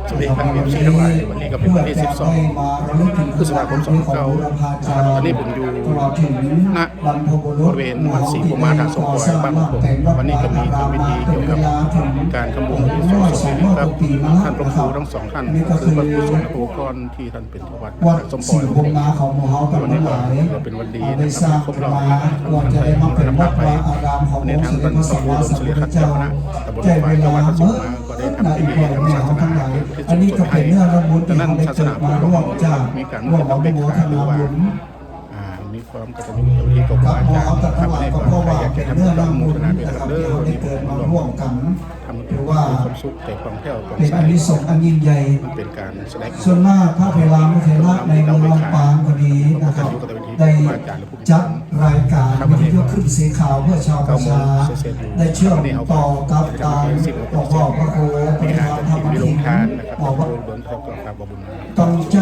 สวัสดีครับเอฟซีทั้งหลายวันนี้ก็เป็นวันที่12 พฤษภาคมตอนนี้ผมอยู่ณบริเวณวัดศรีภูมิทางสงฆ์บ้านของผมวันนี้ก็มีทำพิธีเกี่ยวกับการทำบุญที่สงฆ์ครับท่านพระครูทั้งสองท่านคือพระครูสงฆ์ครูก้อนที่ท่านเป็นที่วัดสมปอยวันนี้ก็เป็นวันดีนะครับครบรอบท่านไปนำพาไปในทางท่านพระครูดลศิริคัตเจ้าคณะตำบลฝ่ายจังหวัดสุพรรณก็ได้ทำพิธีทางศาสนาอันนี้ก็เป็นเนื้อละมุนดังนั้นศาสนาพุทธของเรามีการมุ่งมั่นเป็นขาหรือว่ามีความกตัญญูที่กับอาจารย์ทำให้ความใครอยากจะทำบุญร่วมมูลนาเป็นเรื่องที่เกิดมาร่วมกันทำถือว่าความสุขแต่ความแผ่วความใสเป็นอานิสงส์อันยิ่งใหญ่มันเป็นการแสดงส่วนมากพระเทรานุเทระในเมืองลำปางก็ดีนะครับได้จัดรายการวิทยุขึ้นสีขาวเพื่อชาวประชาได้เชื่อมต่อกับการบอกว่าพระโคปฏิบัติธรรมทิฏฐิบอกว่าต้องใจ